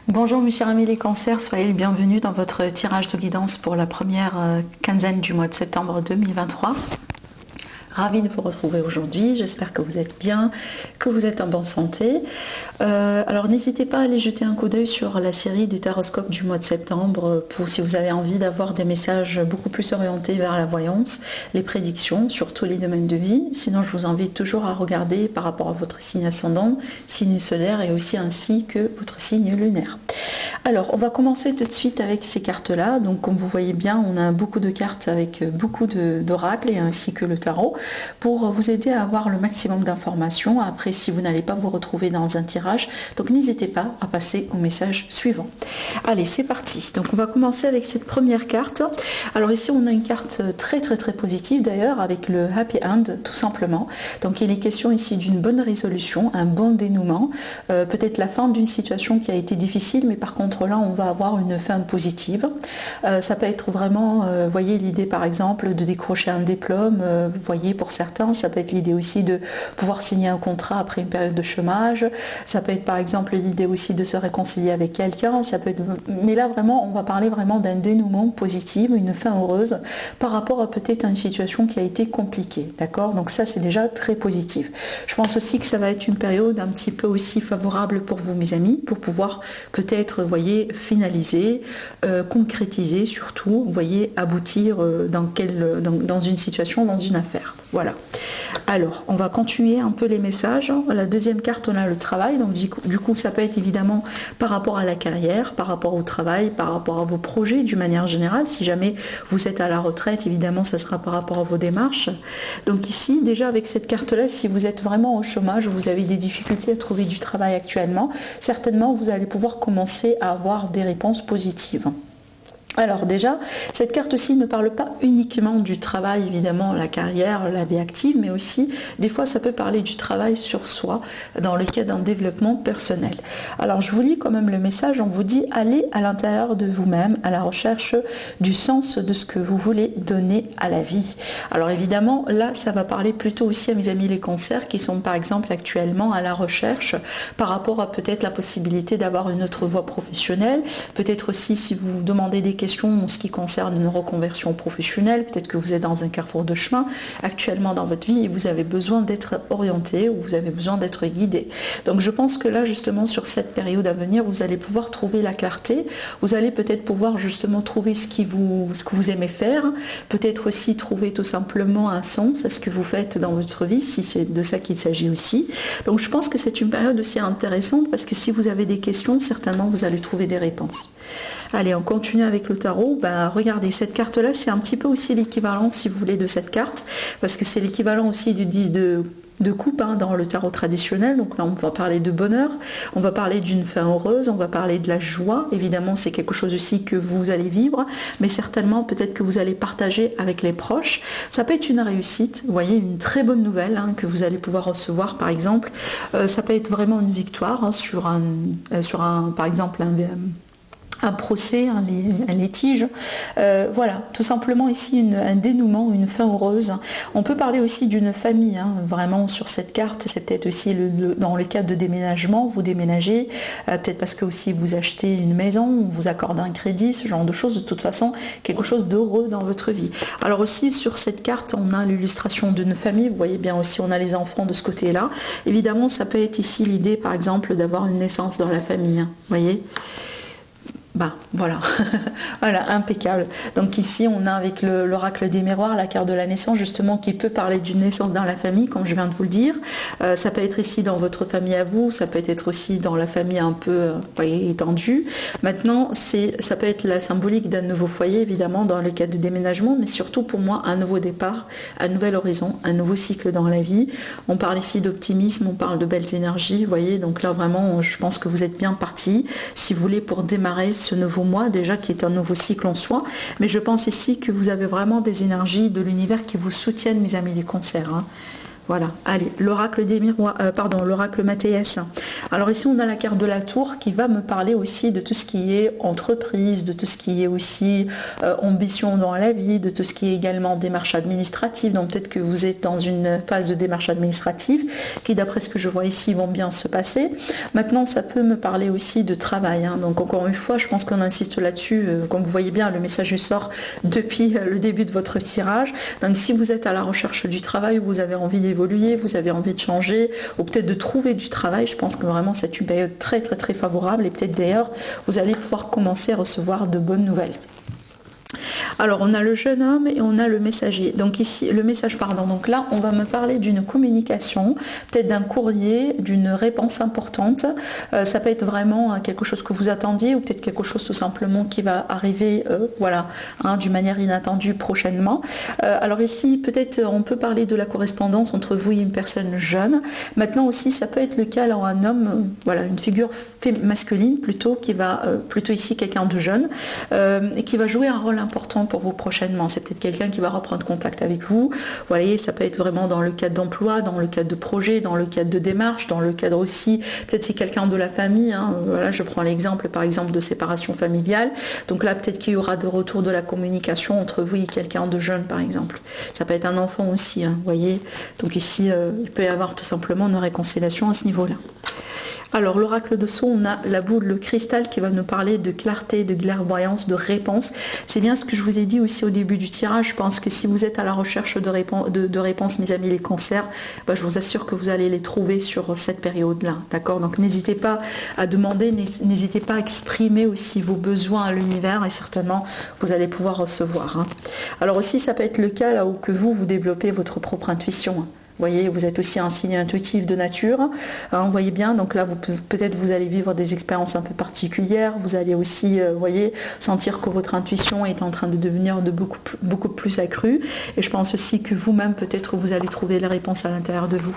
Bonjour mes chers amis les cancers, soyez les bienvenus dans votre tirage de guidance pour la première quinzaine du mois de septembre 2023. Ravie de vous retrouver aujourd'hui, j'espère que vous êtes bien, que vous êtes en bonne santé. Alors n'hésitez pas à aller jeter un coup d'œil sur la série des taroscopes du mois de septembre pour si vous avez envie d'avoir des messages beaucoup plus orientés vers la voyance, les prédictions sur tous les domaines de vie. Sinon je vous invite toujours à regarder par rapport à votre signe ascendant, signe solaire et aussi ainsi que votre signe lunaire. Alors on va commencer tout de suite avec ces cartes-là. Donc comme vous voyez bien, on a beaucoup de cartes avec beaucoup d'oracles et ainsi que le tarot, pour vous aider à avoir le maximum d'informations. Après, si vous n'allez pas vous retrouver dans un tirage, donc n'hésitez pas à passer au message suivant. Allez, c'est parti. Donc on va commencer avec cette première carte. Alors ici, on a une carte très positive d'ailleurs, avec le happy end, tout simplement. Donc il est question ici d'une bonne résolution, un bon dénouement, peut-être la fin d'une situation qui a été difficile, mais par contre là, on va avoir une fin positive. Ça peut être vraiment, voyez l'idée par exemple de décrocher un diplôme, vous voyez, pour certains, ça peut être l'idée aussi de pouvoir signer un contrat après une période de chômage, ça peut être par exemple l'idée aussi de se réconcilier avec quelqu'un, ça peut être... mais là vraiment, on va parler vraiment d'un dénouement positif, une fin heureuse par rapport à peut-être une situation qui a été compliquée, d'accord? Donc ça c'est déjà très positif. Je pense aussi que ça va être une période un petit peu aussi favorable pour vous mes amis, pour pouvoir peut-être, vous voyez, finaliser, concrétiser surtout, vous voyez, aboutir dans une situation, dans une affaire. Voilà. Alors, on va continuer un peu les messages. La deuxième carte, on a le travail. Donc, du coup, ça peut être évidemment par rapport à la carrière, par rapport au travail, par rapport à vos projets d'une manière générale. Si jamais vous êtes à la retraite, évidemment, ça sera par rapport à vos démarches. Donc ici, déjà avec cette carte-là, si vous êtes vraiment au chômage, vous avez des difficultés à trouver du travail actuellement, certainement, vous allez pouvoir commencer à avoir des réponses positives. Alors déjà, cette carte-ci ne parle pas uniquement du travail, évidemment, la carrière, la vie active, mais aussi, des fois, ça peut parler du travail sur soi, dans le cas d'un développement personnel. Alors, je vous lis quand même le message, on vous dit, allez à l'intérieur de vous-même, à la recherche du sens de ce que vous voulez donner à la vie. Alors, évidemment, là, ça va parler plutôt aussi à mes amis les cancers, qui sont, par exemple, actuellement à la recherche, par rapport à peut-être la possibilité d'avoir une autre voie professionnelle, peut-être aussi, si vous vous demandez des questions en ce qui concerne une reconversion professionnelle, peut-être que vous êtes dans un carrefour de chemin actuellement dans votre vie et vous avez besoin d'être orienté ou vous avez besoin d'être guidé. Donc je pense que là justement sur cette période à venir, vous allez pouvoir trouver la clarté, vous allez peut-être pouvoir justement trouver ce que vous aimez faire, peut-être aussi trouver tout simplement un sens à ce que vous faites dans votre vie, si c'est de ça qu'il s'agit aussi. Donc je pense que c'est une période aussi intéressante parce que si vous avez des questions, certainement vous allez trouver des réponses. Allez, on continue avec le tarot. Regardez, cette carte-là, c'est un petit peu aussi l'équivalent, si vous voulez, de cette carte, parce que c'est l'équivalent aussi du 10 de coupe dans le tarot traditionnel. Donc là, on va parler de bonheur, on va parler d'une fin heureuse, on va parler de la joie. Évidemment, c'est quelque chose aussi que vous allez vivre, mais certainement, peut-être que vous allez partager avec les proches. Ça peut être une réussite, vous voyez, une très bonne nouvelle que vous allez pouvoir recevoir, par exemple. Ça peut être vraiment une victoire sur par exemple, un procès, un litige, voilà, tout simplement ici un dénouement, une fin heureuse. On peut parler aussi d'une famille, vraiment sur cette carte, c'est peut-être aussi dans le cadre de déménagement, vous déménagez, peut-être parce que aussi vous achetez une maison, on vous accorde un crédit, ce genre de choses, de toute façon, quelque chose d'heureux dans votre vie. Alors aussi sur cette carte, on a l'illustration d'une famille, vous voyez bien aussi, on a les enfants de ce côté-là. Évidemment, ça peut être ici l'idée, par exemple, d'avoir une naissance dans la famille, vous voyez. Voilà, voilà, impeccable. Donc ici, on a avec l'oracle des miroirs, la carte de la naissance, justement, qui peut parler d'une naissance dans la famille, comme je viens de vous le dire. Ça peut être ici dans votre famille à vous, ça peut être aussi dans la famille un peu étendue. Maintenant, ça peut être la symbolique d'un nouveau foyer, évidemment, dans le cas de déménagement, mais surtout pour moi, un nouveau départ, un nouvel horizon, un nouveau cycle dans la vie. On parle ici d'optimisme, on parle de belles énergies, vous voyez. Donc là, vraiment, je pense que vous êtes bien partis, si vous voulez, pour démarrer ce nouveau mois déjà qui est un nouveau cycle en soi, mais je pense ici que vous avez vraiment des énergies de l'univers qui vous soutiennent mes amis les cancers. Voilà, allez, l'oracle des miroirs, l'oracle Mathéès. Alors ici, on a la carte de la tour qui va me parler aussi de tout ce qui est entreprise, de tout ce qui est aussi ambition dans la vie, de tout ce qui est également démarche administrative. Donc peut-être que vous êtes dans une phase de démarche administrative qui, d'après ce que je vois ici, vont bien se passer. Maintenant, ça peut me parler aussi de travail. Donc encore une fois, je pense qu'on insiste là-dessus. Comme vous voyez bien, le message sort depuis le début de votre tirage. Donc si vous êtes à la recherche du travail, vous avez envie d'évoluer, vous avez envie de changer ou peut-être de trouver du travail, je pense que vraiment c'est une période très très très favorable et peut-être d'ailleurs vous allez pouvoir commencer à recevoir de bonnes nouvelles. Alors on a le jeune homme et on a le messager. Donc ici, le message, pardon. Donc là, on va me parler d'une communication, peut-être d'un courrier, d'une réponse importante. Ça peut être vraiment quelque chose que vous attendiez ou peut-être quelque chose tout simplement qui va arriver, d'une manière inattendue prochainement. Alors ici, peut-être on peut parler de la correspondance entre vous et une personne jeune. Maintenant aussi, ça peut être le cas alors un homme, une figure masculine plutôt qui va plutôt ici quelqu'un de jeune et qui va jouer un rôle important pour vous prochainement. C'est peut-être quelqu'un qui va reprendre contact avec vous. Vous voyez, ça peut être vraiment dans le cadre d'emploi, dans le cadre de projet, dans le cadre de démarche, dans le cadre aussi, peut-être c'est quelqu'un de la famille. Voilà, je prends l'exemple par exemple de séparation familiale. Donc là, peut-être qu'il y aura de retour de la communication entre vous et quelqu'un de jeune par exemple. Ça peut être un enfant aussi, vous voyez. Donc ici, il peut y avoir tout simplement une réconciliation à ce niveau-là. Alors, l'oracle de Sceaux, on a la boule, le cristal qui va nous parler de clarté, de clairvoyance, de réponse. C'est bien ce que je vous ai dit aussi au début du tirage. Je pense que si vous êtes à la recherche de réponses, mes amis les cancers, je vous assure que vous allez les trouver sur cette période-là. D'accord ? Donc, n'hésitez pas à demander, n'hésitez pas à exprimer aussi vos besoins à l'univers et certainement, vous allez pouvoir recevoir. Alors aussi, ça peut être le cas là où que vous développez votre propre intuition. Vous voyez, vous êtes aussi un signe intuitif de nature, vous voyez bien, donc là peut-être vous allez vivre des expériences un peu particulières, vous allez aussi, sentir que votre intuition est en train de devenir beaucoup plus accrue, et je pense aussi que vous-même peut-être vous allez trouver les réponses à l'intérieur de vous.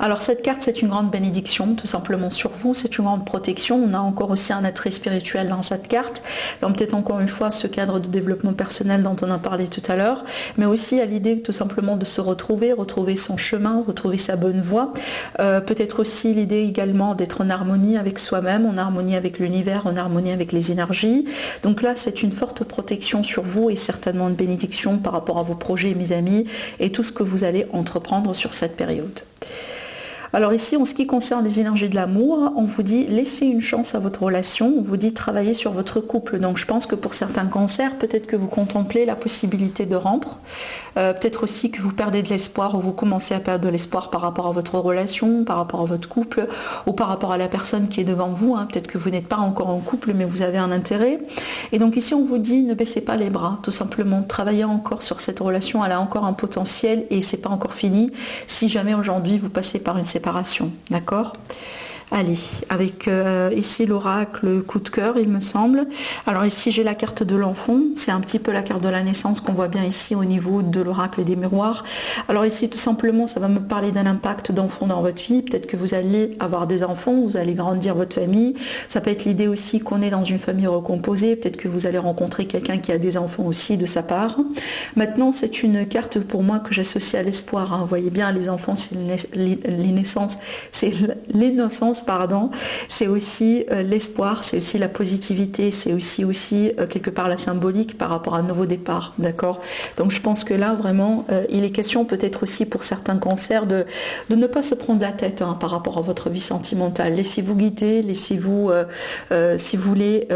Alors cette carte, c'est une grande bénédiction, tout simplement sur vous, c'est une grande protection. On a encore aussi un attrait spirituel dans cette carte. Donc peut-être encore une fois ce cadre de développement personnel dont on a parlé tout à l'heure, mais aussi à l'idée tout simplement de se retrouver son chemin, retrouver sa bonne voie. Peut-être aussi l'idée également d'être en harmonie avec soi-même, en harmonie avec l'univers, en harmonie avec les énergies. Donc là, c'est une forte protection sur vous et certainement une bénédiction par rapport à vos projets, mes amis, et tout ce que vous allez entreprendre sur cette période. Alors ici, en ce qui concerne les énergies de l'amour, on vous dit laissez une chance à votre relation, on vous dit travailler sur votre couple. Donc je pense que pour certains cancers, peut-être que vous contemplez la possibilité de rompre, peut-être aussi que vous perdez de l'espoir ou vous commencez à perdre de l'espoir par rapport à votre relation, par rapport à votre couple ou par rapport à la personne qui est devant vous. Peut-être que vous n'êtes pas encore en couple mais vous avez un intérêt. Et donc ici, on vous dit ne baissez pas les bras, tout simplement travaillez encore sur cette relation, elle a encore un potentiel et c'est pas encore fini si jamais aujourd'hui vous passez par une séparation, d'accord ? Allez, avec ici l'oracle coup de cœur, il me semble. Alors ici, j'ai la carte de l'enfant. C'est un petit peu la carte de la naissance qu'on voit bien ici au niveau de l'oracle des miroirs. Alors ici, tout simplement, ça va me parler d'un impact d'enfant dans votre vie. Peut-être que vous allez avoir des enfants, vous allez grandir votre famille. Ça peut être l'idée aussi qu'on est dans une famille recomposée. Peut-être que vous allez rencontrer quelqu'un qui a des enfants aussi de sa part. Maintenant, c'est une carte pour moi que j'associe à l'espoir. Vous voyez bien, les enfants, c'est l'innocence, c'est l'innocence, c'est aussi l'espoir, c'est aussi la positivité, c'est aussi quelque part la symbolique par rapport à un nouveau départ, d'accord ? Donc je pense que là vraiment il est question peut-être aussi pour certains cancers de ne pas se prendre la tête par rapport à votre vie sentimentale. Laissez-vous guider, laissez-vous si vous voulez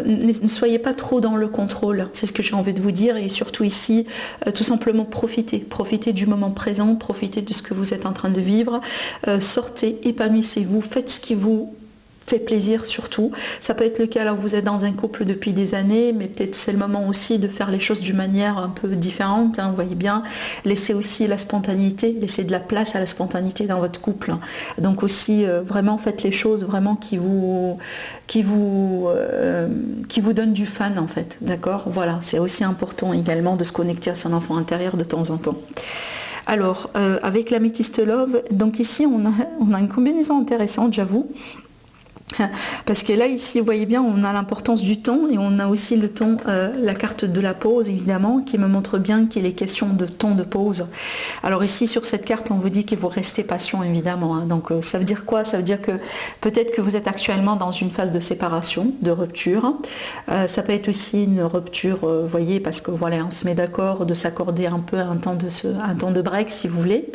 ne soyez pas trop dans le contrôle, c'est ce que j'ai envie de vous dire, et surtout ici, tout simplement profitez du moment présent, profitez de ce que vous êtes en train de vivre, sortez, épanouissez-vous, faites ce qui vous fait plaisir surtout. Ça peut être le cas alors que vous êtes dans un couple depuis des années, mais peut-être c'est le moment aussi de faire les choses d'une manière un peu différente, vous voyez bien. Laissez aussi la spontanéité, laissez de la place à la spontanéité dans votre couple. Donc aussi, vraiment faites les choses vraiment qui vous donnent du fun en fait, d'accord ? Voilà, c'est aussi important également de se connecter à son enfant intérieur de temps en temps. Alors, avec l'améthyste love, donc ici on a une combinaison intéressante, j'avoue. Parce que là, ici, vous voyez bien, on a l'importance du temps et on a aussi le temps, la carte de la pause, évidemment, qui me montre bien qu'il est question de temps de pause. Alors ici, sur cette carte, on vous dit que vous restez patient, évidemment. Hein. Donc ça veut dire quoi? Ça veut dire que peut-être que vous êtes actuellement dans une phase de séparation, de rupture. Ça peut être aussi une rupture, vous voyez, parce que voilà, on se met d'accord de s'accorder un peu un temps de break, si vous voulez.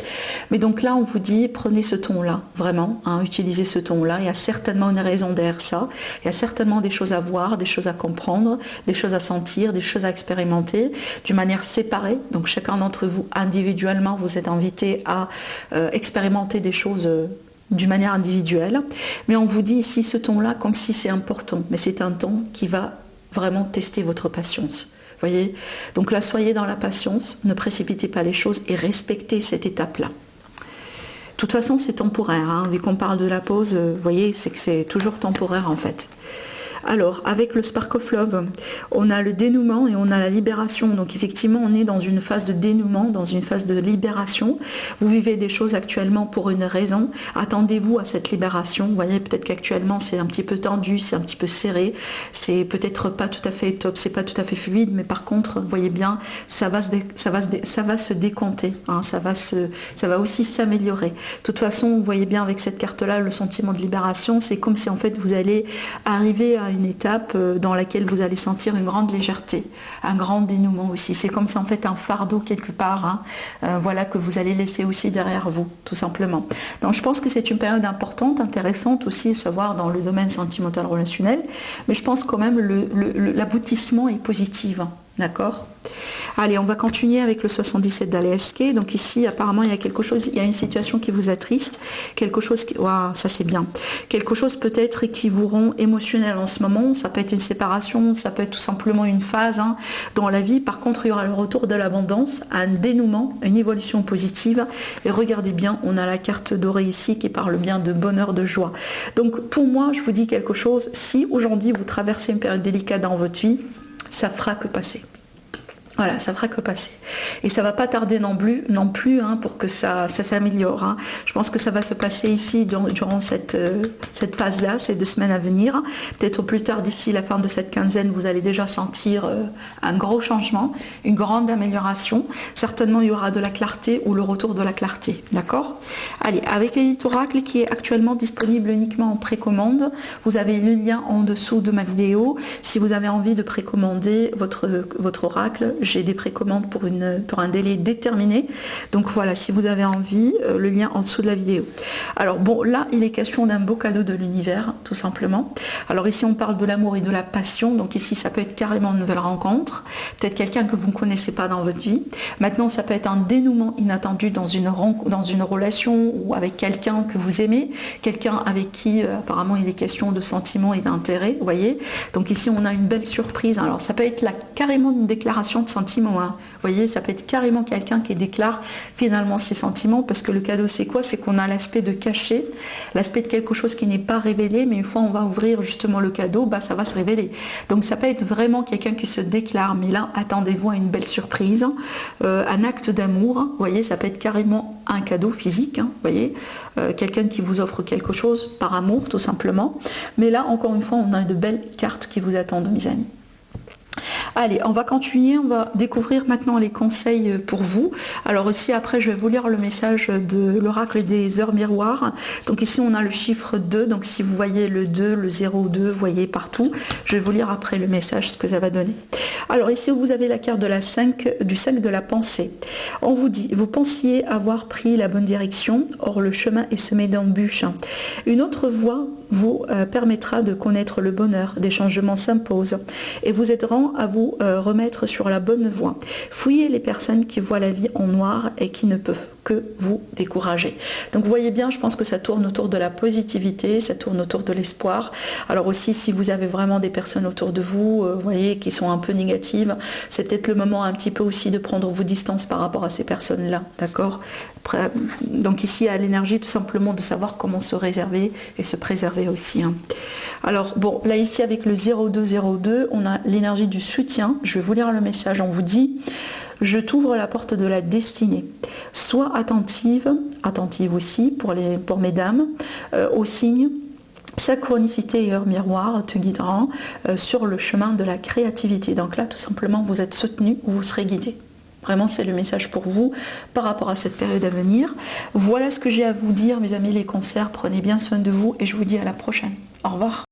Mais donc là, on vous dit, prenez ce ton-là, vraiment, hein, utilisez ce ton-là. Il y a certainement une raison derrière ça. Il y a certainement des choses à voir, des choses à comprendre, des choses à sentir, des choses à expérimenter d'une manière séparée. Donc chacun d'entre vous, individuellement, vous êtes invité à expérimenter des choses d'une manière individuelle. Mais on vous dit ici ce ton-là comme si c'est important. Mais c'est un ton qui va vraiment tester votre patience. Voyez, donc là, soyez dans la patience, ne précipitez pas les choses et respectez cette étape-là. De toute façon, c'est temporaire, hein. Vu qu'on parle de la pause, vous voyez, c'est que c'est toujours temporaire en fait. Alors, avec le Spark of Love, on a le dénouement et on a la libération. Donc, effectivement, on est dans une phase de dénouement, dans une phase de libération. Vous vivez des choses actuellement pour une raison. Attendez-vous à cette libération. Vous voyez, peut-être qu'actuellement, c'est un petit peu tendu, c'est un petit peu serré. C'est peut-être pas tout à fait top, c'est pas tout à fait fluide, mais par contre, vous voyez bien, ça va se décanter. Hein, ça va aussi s'améliorer. De toute façon, vous voyez bien avec cette carte-là, le sentiment de libération, c'est comme si en fait, vous allez arriver à une étape dans laquelle vous allez sentir une grande légèreté, un grand dénouement aussi. C'est comme si en fait un fardeau quelque part, hein, voilà, que vous allez laisser aussi derrière vous, tout simplement. Donc je pense que c'est une période importante, intéressante aussi à savoir dans le domaine sentimental relationnel, mais je pense quand même l'aboutissement est positif. D'accord? Allez, on va continuer avec le 77 d'Aleske. Donc ici, apparemment, il y a quelque chose, il y a une situation qui vous attriste, quelque chose qui... Waouh, ça c'est bien. Quelque chose peut-être qui vous rend émotionnel en ce moment. Ça peut être une séparation, ça peut être tout simplement une phase dans la vie. Par contre, il y aura le retour de l'abondance, un dénouement, une évolution positive. Et regardez bien, on a la carte dorée ici qui parle bien de bonheur, de joie. Donc pour moi, je vous dis quelque chose. Si aujourd'hui vous traversez une période délicate dans votre vie, ça fera que passer. Voilà, ça fera que passer. Et ça va pas tarder non plus hein, pour que ça s'améliore. Hein. Je pense que ça va se passer ici durant cette phase-là, ces 2 semaines à venir. Peut-être plus tard, d'ici la fin de cette quinzaine, vous allez déjà sentir un gros changement, une grande amélioration. Certainement, il y aura de la clarté ou le retour de la clarté. D'accord? Allez, avec l'Élite Oracle qui est actuellement disponible uniquement en précommande, vous avez le lien en dessous de ma vidéo. Si vous avez envie de précommander votre oracle, j'ai des précommandes pour un délai déterminé. Donc voilà, si vous avez envie, le lien en dessous de la vidéo. Alors bon, là, il est question d'un beau cadeau de l'univers, tout simplement. Alors ici, on parle de l'amour et de la passion. Donc ici, ça peut être carrément une nouvelle rencontre. Peut-être quelqu'un que vous ne connaissez pas dans votre vie. Maintenant, ça peut être un dénouement inattendu dans une relation ou avec quelqu'un que vous aimez. Quelqu'un avec qui, apparemment, il est question de sentiments et d'intérêt. Vous voyez? Donc ici, on a une belle surprise. Alors, ça peut être carrément une déclaration de sentiments. Hein. Vous voyez, ça peut être carrément quelqu'un qui déclare finalement ses sentiments, parce que le cadeau, c'est quoi? C'est qu'on a l'aspect de caché, l'aspect de quelque chose qui n'est pas révélé, mais une fois on va ouvrir justement le cadeau, ça va se révéler. Donc ça peut être vraiment quelqu'un qui se déclare, mais là, attendez-vous à une belle surprise, un acte d'amour. Hein. Vous voyez, ça peut être carrément un cadeau physique. Hein. Vous voyez, quelqu'un qui vous offre quelque chose par amour, tout simplement. Mais là, encore une fois, on a de belles cartes qui vous attendent, mes amis. Allez, on va continuer, on va découvrir maintenant les conseils pour vous. Alors aussi, après, je vais vous lire le message de l'oracle des heures miroirs. Donc ici, on a le chiffre 2. Donc si vous voyez le 2, le 02, vous voyez partout. Je vais vous lire après le message, ce que ça va donner. Alors ici, vous avez la carte de du 5 de la pensée. On vous dit, vous pensiez avoir pris la bonne direction, or le chemin est semé d'embûches. Une autre voie vous permettra de connaître le bonheur. Des changements s'imposent et vous aideront à vous remettre sur la bonne voie. Fouillez les personnes qui voient la vie en noir et qui ne peuvent que vous décourager. Donc vous voyez bien, je pense que ça tourne autour de la positivité, ça tourne autour de l'espoir. Alors aussi, si vous avez vraiment des personnes autour de vous, vous voyez, qui sont un peu négatives, c'est peut-être le moment un petit peu aussi de prendre vos distances par rapport à ces personnes-là, d'accord? Donc ici, à l'énergie tout simplement de savoir comment se réserver et se préserver aussi. Hein. Alors bon, là ici avec le 0202, on a l'énergie du soutien. Je vais vous lire le message, on vous dit: je t'ouvre la porte de la destinée. Sois attentive aussi pour mesdames, aux signes Synchronicité et heure miroir te guideront sur le chemin de la créativité. Donc là, tout simplement, vous êtes soutenu ou vous serez guidé. Vraiment, c'est le message pour vous par rapport à cette période à venir. Voilà ce que j'ai à vous dire, mes amis les cancers. Prenez bien soin de vous et je vous dis à la prochaine. Au revoir.